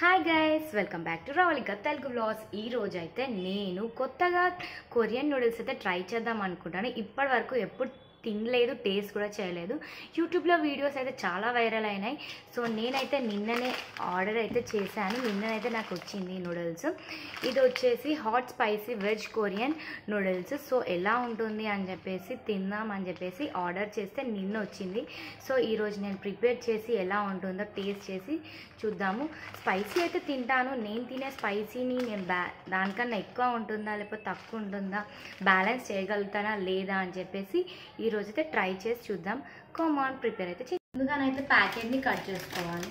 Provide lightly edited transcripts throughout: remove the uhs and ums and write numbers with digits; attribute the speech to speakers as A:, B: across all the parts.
A: Hi guys, welcome back to Ravalika Telugu vlogs. ఈ రోజు అయితే నేను కొత్తగా కొరియన్ నూడిల్స్ అయితే ట్రై చేద్దాం అనుకుంటాను. ఇప్పటి వరకు ఎప్పుడు తినలేదు, టేస్ట్ కూడా చేయలేదు. యూట్యూబ్లో వీడియోస్ అయితే చాలా వైరల్ అయినాయి. సో నేనైతే నిన్ననే ఆర్డర్ అయితే చేశాను. నిన్ననైతే నాకు వచ్చింది నూడిల్స్. ఇది వచ్చేసి hot spicy veg Korean noodles. So ఎలా ఉంటుంది అని చెప్పేసి తిందాం అని చెప్పేసి ఆర్డర్ చేస్తే నిన్న వచ్చింది. సో ఈరోజు నేను ప్రిపేర్ చేసి ఎలా ఉంటుందో టేస్ట్ చేసి చూద్దాము. స్పైసీ అయితే తింటాను. నేను తినే స్పైసీని నేను దానికన్నా ఎక్కువ ఉంటుందా లేకపోతే తక్కువ ఉంటుందా, బ్యాలెన్స్ చేయగలుగుతానా లేదా అని చెప్పేసి ఈరోజైతే ట్రై చేసి చూద్దాం. కామన్ ప్రిపేర్ అయితే ముందుగానైతే ప్యాకెట్ని కట్ చేసుకోవాలి.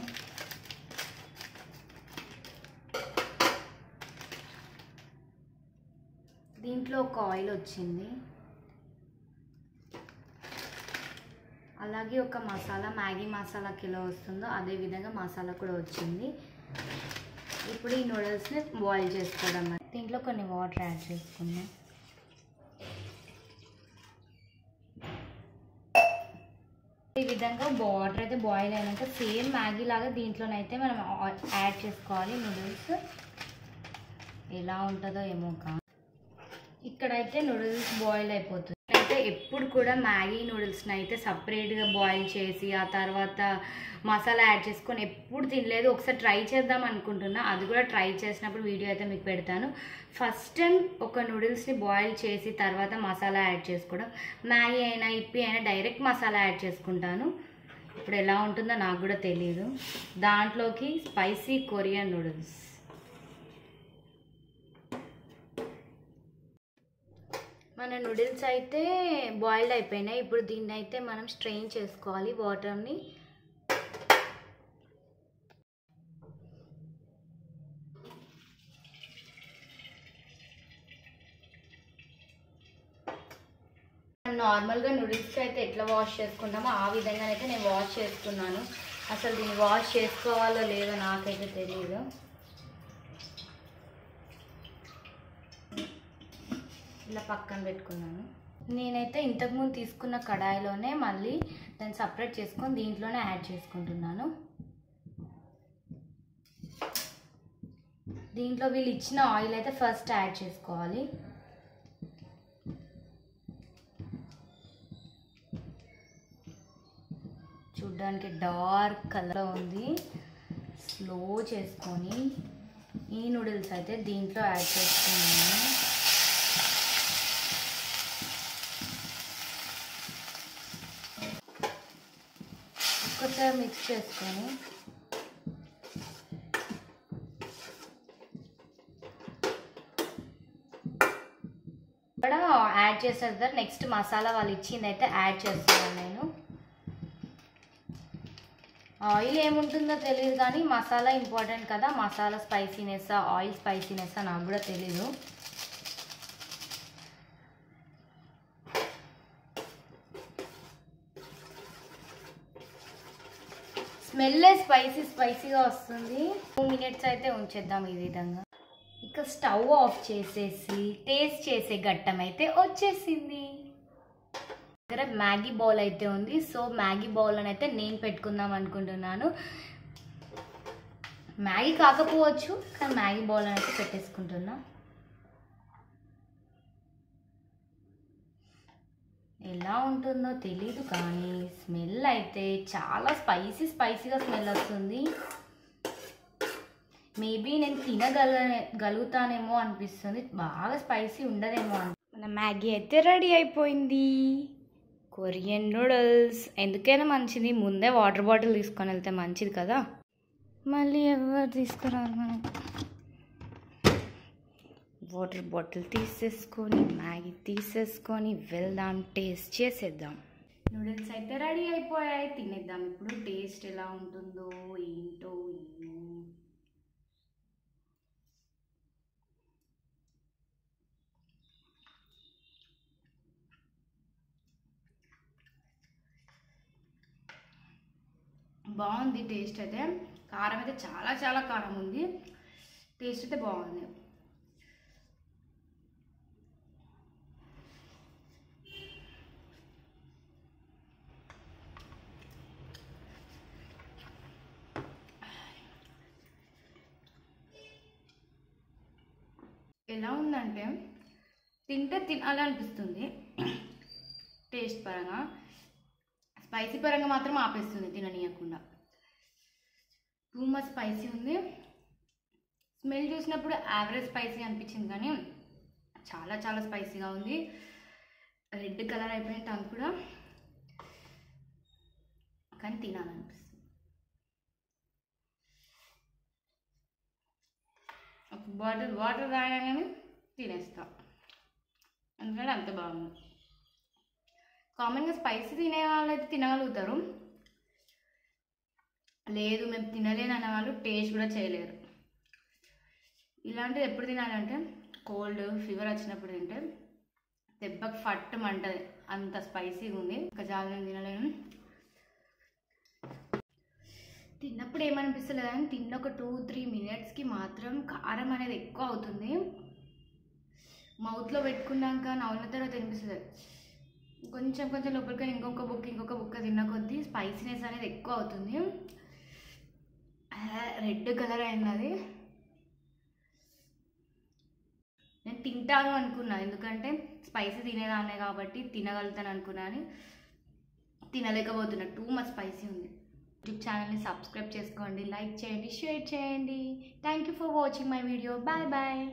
A: దీంట్లో ఒక ఆయిల్ వచ్చింది, అలాగే ఒక మసాలా, మ్యాగీ మసాలా కిలో వస్తుందో అదే విధంగా మసాలా కూడా వచ్చింది. ఇప్పుడు ఈ నూడిల్స్ని బాయిల్ చేసుకోవడం. దీంట్లో కొన్ని వాటర్ యాడ్ చేసుకుందాం. ఈ విధంగా వాటర్ అయితే బాయిల్ అయినాక సేమ్ మ్యాగీ లాగా దీంట్లోనైతే మనం యాడ్ చేసుకోవాలి నూడిల్స్. ఎలా ఉంటుందో ఏమో ఇక్కడైతే నూడిల్స్ బాయిల్ అయిపోతుంది. అయితే ఎప్పుడు కూడా మ్యాగీ నూడిల్స్ని అయితే సపరేట్గా బాయిల్ చేసి ఆ తర్వాత మసాలా యాడ్ చేసుకొని ఎప్పుడు తినలేదు. ఒకసారి ట్రై చేద్దాం అనుకుంటున్నా. అది కూడా ట్రై చేసినప్పుడు వీడియో అయితే మీకు పెడతాను. ఫస్ట్ టైం ఒక నూడిల్స్ని బాయిల్ చేసి తర్వాత మసాలా యాడ్ చేసుకోవడం. మ్యాగీ అయినా ఇప్పి అయినా డైరెక్ట్ మసాలా యాడ్ చేసుకుంటాను. ఇప్పుడు ఎలా ఉంటుందో నాకు కూడా తెలియదు. దాంట్లోకి స్పైసీ కొరియన్ నూడిల్స్. మన నూడిల్స్ అయితే బాయిల్డ్ అయిపోయినాయి. ఇప్పుడు దీన్ని అయితే మనం స్ట్రెయిన్ చేసుకోవాలి వాటర్ని. నార్మల్గా నూడిల్స్కి అయితే ఎట్లా వాష్ చేసుకుంటామో ఆ విధంగా అయితే నేను వాష్ చేసుకున్నాను. అసలు దీన్ని వాష్ చేసుకోవాలో లేదో నాకైతే తెలియదు. ఇలా పక్కన పెట్టుకున్నాను. నేనైతే ఇంతకుముందు తీసుకున్న కడాయిలోనే మళ్ళీ దాన్ని సపరేట్ చేసుకొని దీంట్లోనే యాడ్ చేసుకుంటున్నాను. దీంట్లో వీళ్ళు ఇచ్చిన ఆయిల్ అయితే ఫస్ట్ యాడ్ చేసుకోవాలి. చూడ్డానికి డార్క్ కలర్ ఉంది. స్లో చేసుకొని ఈ నూడిల్స్ అయితే దీంట్లో యాడ్ చేసుకున్నాను. ఒకసారి మిక్స్ చేసుకొని ఇక్కడ యాడ్ చేస్తారు. నెక్స్ట్ మసాలా వాళ్ళు ఇచ్చింది అయితే యాడ్ చేస్తున్నాను నేను. ఆయిల్ ఏముంటుందో తెలియదు కానీ మసాలా ఇంపార్టెంట్ కదా. మసాలా స్పైసీనెస్, ఆయిల్ స్పైసీనెస్ నాకు కూడా తెలీదు. స్మెల్ స్పైసీగా వస్తుంది. 2 మినిట్స్ అయితే ఉంచేద్దాం ఈ విధంగా. ఇక స్టవ్ ఆఫ్ చేసేసి టేస్ట్ చేసే ఘట్టం అయితే వచ్చేసింది. దగ్గర మ్యాగీ బౌల్ అయితే ఉంది. సో మ్యాగీ బౌల్ అని అయితే నేను పెట్టుకుందాం అనుకుంటున్నాను. మ్యాగీ కాకపోవచ్చు కానీ మ్యాగీ బౌల్ అని అయితే పెట్టేసుకుంటున్నా. ఎలా ఉంటుందో తెలీదు కానీ స్మెల్ అయితే చాలా స్పైసీగా స్మెల్ వస్తుంది. మేబీ నేను తినగలుగుతానేమో అనిపిస్తుంది. బాగా స్పైసీ ఉండదేమో. మన మ్యాగీ అయితే రెడీ అయిపోయింది. కొరియన్ నూడిల్స్ ఎందుకైనా మంచిది. ముందే వాటర్ బాటిల్ తీసుకొని వెళ్తే మంచిది కదా. మళ్ళీ ఎవరు తీసుకురారు. మనం వాటర్ బాటిల్ తీసేసుకొని మ్యాగీ తీసేసుకొని వెళ్దాం, టేస్ట్ చేసేద్దాం. నూడిల్స్ అయితే రెడీ అయిపోయాయి, తినేద్దాం. ఇప్పుడు టేస్ట్ ఎలా ఉంటుందో ఏంటో ఏమో. బాగుంది టేస్ట్ అయితే. కారం అయితే చాలా కారం ఉంది. టేస్ట్ అయితే బాగుంది. ఎలా ఉందంటే తింటే తినాలనిపిస్తుంది టేస్ట్ పరంగా, స్పైసీ పరంగా మాత్రం ఆపేస్తుంది తిననీయకుండా. టూ మచ్ స్పైసీ ఉంది. స్మెల్ చూసినప్పుడు యావరేజ్ స్పైసీ అనిపించింది, కానీ చాలా చాలా స్పైసీగా ఉంది. రెడ్ కలర్ అయిపోయిన టంగ్ కూడా, కానీ తినాలనిపిస్తుంది. ఒక బాటిల్ వాటర్ తాగానే తినేస్తా, ఎందుకంటే అంత బాగుంది. కామన్గా స్పైసీ తినే వాళ్ళు అయితే తినగలుగుతారు, లేదు మేము తినలేని అనే వాళ్ళు టేస్ట్ కూడా చేయలేరు. ఇలాంటిది ఎప్పుడు తినాలంటే కోల్డ్ ఫీవర్ వచ్చినప్పుడు తింటే దెబ్బకి ఫట్టమంటది, అంత స్పైసీగా ఉంది. ఒక జాలి నేను తినలేను. తిన్నప్పుడు ఏమనిపిస్తలేదు, కానీ తిన్న ఒక 2-3 మినిట్స్కి మాత్రం కారం అనేది ఎక్కువ అవుతుంది. మౌత్లో పెట్టుకున్నాక నవ్వుల తర్వాత అనిపిస్తుంది. కొంచెం కొంచెం లోపలికి ఇంకొక బుక్క తిన్న కొద్దీ స్పైసీనెస్ అనేది ఎక్కువ అవుతుంది. రెడ్ కలర్ అయింది అది. నేను తింటాను అనుకున్నా, ఎందుకంటే స్పైసీ తినేదాన్నే కాబట్టి తినగలుగుతాను అనుకున్నా, అని తినలేకపోతున్నా. టూ మచ్ స్పైసీ ఉంది. యూట్యూబ్ ఛానల్ని సబ్స్క్రైబ్ చేసుకోండి, లైక్ చేయండి, షేర్ చేయండి. Thank you for watching my video. Bye bye.